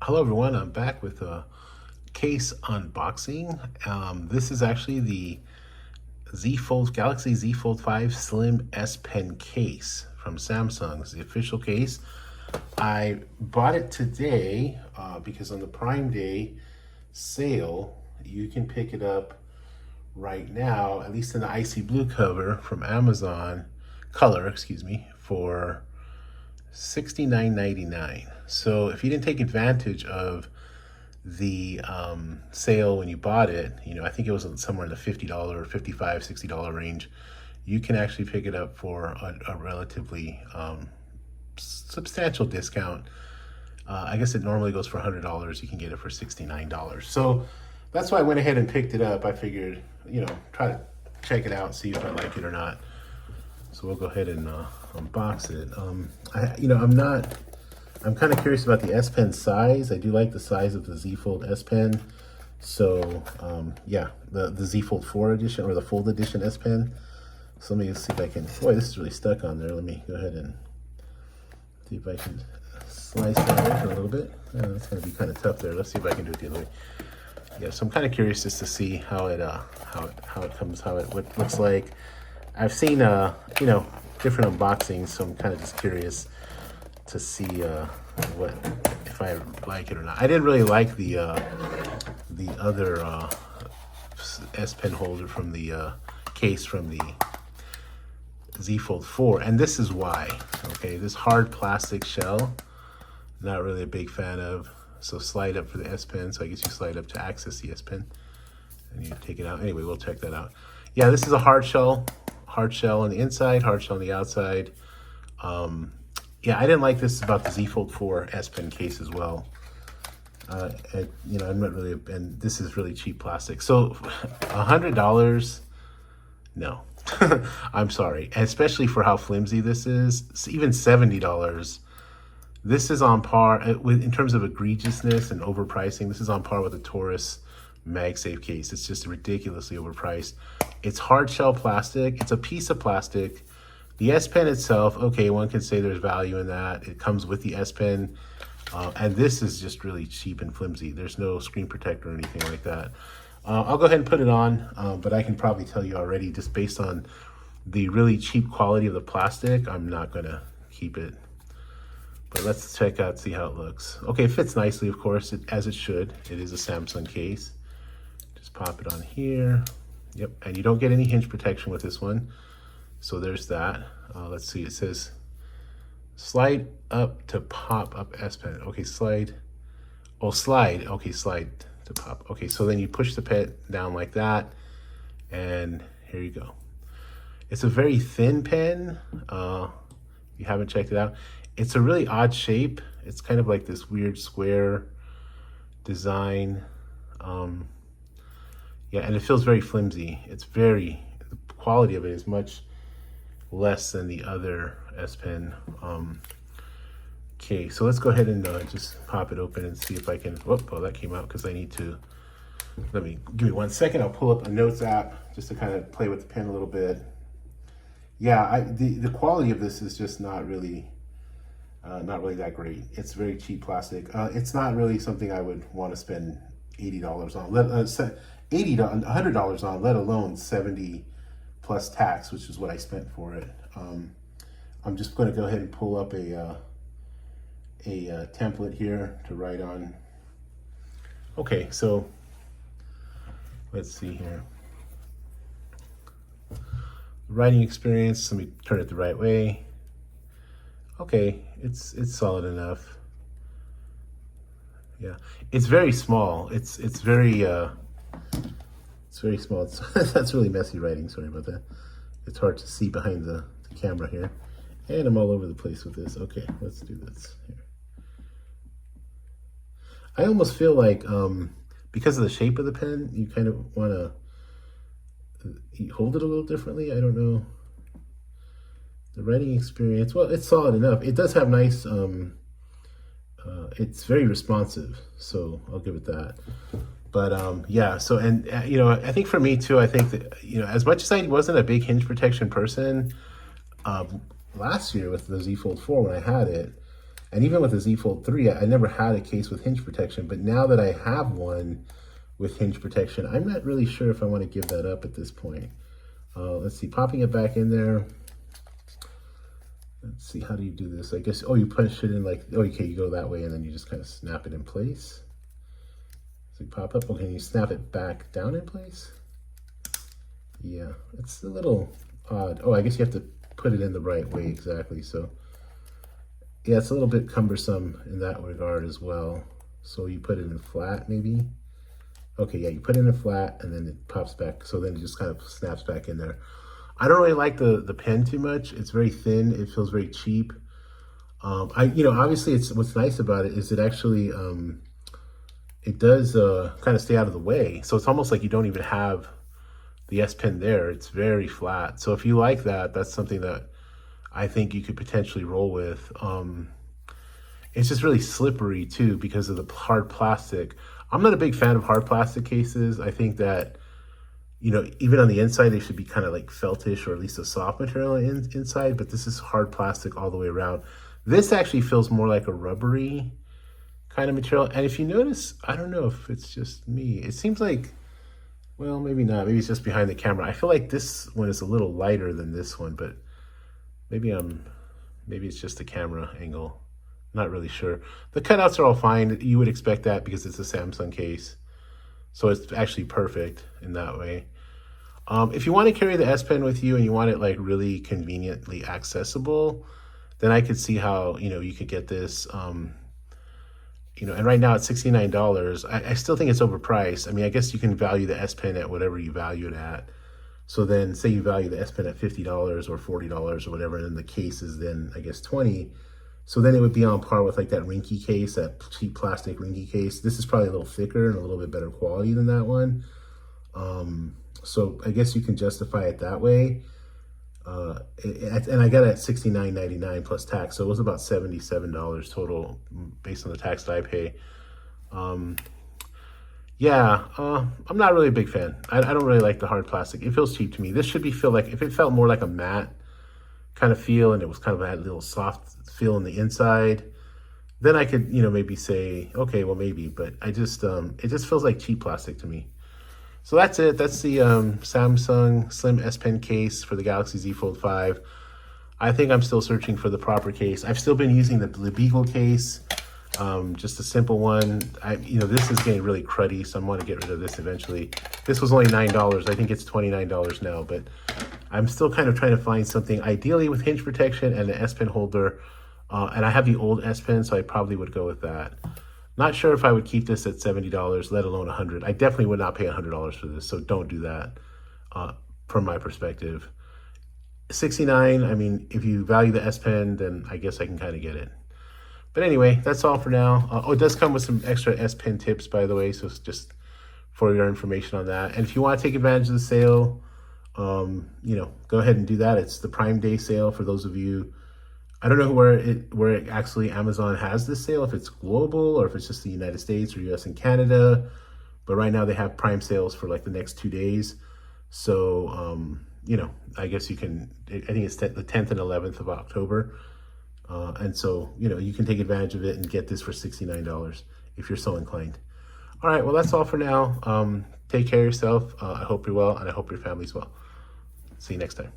Hello everyone, I'm back with a case unboxing. This is actually the Galaxy Z Fold 5 Slim S Pen case from Samsung. It's the official case. I bought it today because on the Prime Day sale, you can pick it up right now, at least in the icy blue cover from Amazon, color, excuse me, for $69.99. So if you didn't take advantage of the sale when you bought it, I think it was somewhere in the $50, $55, $60 range, you can actually pick it up for a relatively substantial discount. I guess it normally goes for $100. You can get it for $69. So that's why I went ahead and picked it up. I figured, try to check it out, see if I like it or not. So we'll go ahead and unbox it. I'm kind of curious about the S Pen size. I do like the size of the Z Fold S Pen. So yeah, the Z Fold 4 edition or the Fold edition S Pen. So let me see if I can, boy, this is really stuck on there. Let me go ahead and see if I can slice that open a little bit. It's gonna be kind of tough there. Let's see if I can do it the other way. Yeah, so I'm kind of curious just to see how it what looks like. I've seen different unboxings, so I'm kind of just curious to see if I like it or not. I didn't really like the other S Pen holder from the case from the Z Fold 4, and this is why. Okay, this hard plastic shell, not really a big fan of. So slide up for the S Pen. So I guess you slide up to access the S Pen, and you take it out. Anyway, we'll check that out. Yeah, this is a hard shell on the inside, hard shell on the outside. Yeah, I didn't like this about the Z Fold 4 S Pen case as well. I'm not really, and this is really cheap plastic. So $100, no, I'm sorry. Especially for how flimsy this is, even $70. This is on par in terms of egregiousness and overpricing. This is on par with a Taurus MagSafe case. It's just ridiculously overpriced. It's hard shell plastic. It's a piece of plastic. The S Pen itself, okay, one can say there's value in that. It comes with the S Pen. And this is just really cheap and flimsy. There's no screen protector or anything like that. I'll go ahead and put it on, but I can probably tell you already, just based on the really cheap quality of the plastic, I'm not gonna keep it. But let's check out, see how it looks. Okay, it fits nicely, of course, as it should. It is a Samsung case. Just pop it on here. Yep, and you don't get any hinge protection with this one. So there's that. Let's see, it says slide up to pop up S Pen. Okay, slide. Oh, slide. Okay, slide to pop. Okay, so then you push the pen down like that, and here you go. It's a very thin pen. If you haven't checked it out, it's a really odd shape. It's kind of like this weird square design. Yeah, and it feels very flimsy. The quality of it is much less than the other S Pen case. So let's go ahead and just pop it open and see if I can, oh, that came out because I need to, give me 1 second. I'll pull up a notes app just to kind of play with the pen a little bit. Yeah, the quality of this is just not really that great. It's very cheap plastic. It's not really something I would want to spend $80 on, $100 on, let alone 70 plus tax, which is what I spent for it. I'm just going to go ahead and pull up a template here to write on. Okay, so let's see here. Writing experience, let me turn it the right way. Okay, it's solid enough. Yeah, it's very small. It's very small. That's really messy writing. Sorry about that. It's hard to see behind the camera here, and I'm all over the place with this. Okay, let's do this here. I almost feel like because of the shape of the pen, you kind of want to hold it a little differently. I don't know. The writing experience, well, it's solid enough. It does have nice, it's very responsive, so I'll give it that. But yeah, so, and I think for me too, I think that, as much as I wasn't a big hinge protection person, last year with the Z Fold 4 when I had it, And even with the Z Fold 3, I never had a case with hinge protection, but now that I have one with hinge protection, I'm not really sure if I want to give that up at this point. Let's see, popping it back in there. Let's see, how do you do this? I guess, oh, you punch it in like, oh, okay, you go that way and then you just kind of snap it in place. So you pop up, okay, you snap it back down in place. Yeah, it's a little odd. Oh, I guess you have to put it in the right way exactly. So yeah, it's a little bit cumbersome in that regard as well. So you put it in flat maybe. Okay, yeah, you put it in flat and then it pops back. So then it just kind of snaps back in there. I don't really like the pen too much. It's very thin. It feels very cheap. Obviously what's nice about it is it actually, it does kind of stay out of the way. So it's almost like you don't even have the S Pen there. It's very flat. So if you like that, that's something that I think you could potentially roll with. It's just really slippery too because of the hard plastic. I'm not a big fan of hard plastic cases. I think that, even on the inside, they should be kind of like feltish or at least a soft material inside, but this is hard plastic all the way around. This actually feels more like a rubbery kind of material. And if you notice, I don't know if it's just me. It seems like, well, maybe not. Maybe it's just behind the camera. I feel like this one is a little lighter than this one, but maybe it's just the camera angle. Not really sure. The cutouts are all fine. You would expect that because it's a Samsung case. So it's actually perfect in that way. If you want to carry the S Pen with you and you want it like really conveniently accessible, then I could see how, you could get this, and right now it's $69. I still think it's overpriced. I mean, I guess you can value the S Pen at whatever you value it at. So then say you value the S Pen at $50 or $40 or whatever, and then the case is then, I guess, $20. So then it would be on par with like that Rinky case, that cheap plastic Rinky case. This is probably a little thicker and a little bit better quality than that one. So I guess you can justify it that way. And I got it at $69.99 plus tax. So it was about $77 total based on the tax that I pay. I'm not really a big fan. I don't really like the hard plastic. It feels cheap to me. This should feel like, if it felt more like a matte kind of feel and it was kind of a little soft feel on the inside, then I could, maybe say, okay, well, maybe, but it just feels like cheap plastic to me. So that's it. That's the Samsung Slim S Pen case for the Galaxy Z Fold 5. I think I'm still searching for the proper case. I've still been using the Beagle case, just a simple one. This is getting really cruddy, so I want to get rid of this eventually. This was only $9. I think it's $29 now, but I'm still kind of trying to find something ideally with hinge protection and an S Pen holder. And I have the old S Pen, so I probably would go with that. Not sure if I would keep this at $70, let alone $100. I definitely would not pay $100 for this, so don't do that from my perspective. $69, I mean, if you value the S Pen, then I guess I can kind of get it. But anyway, that's all for now. It does come with some extra S Pen tips, by the way, so it's just for your information on that. And if you want to take advantage of the sale, go ahead and do that. It's the Prime Day sale for those of you. I don't know where actually Amazon has this sale, if it's global or if it's just the United States or US and Canada. But right now they have Prime sales for like the next 2 days. So, I guess you can, I think it's the 10th and 11th of October. And so, you can take advantage of it and get this for $69 if you're so inclined. All right, well, that's all for now. Take care of yourself. I hope you're well, and I hope your family's well. See you next time.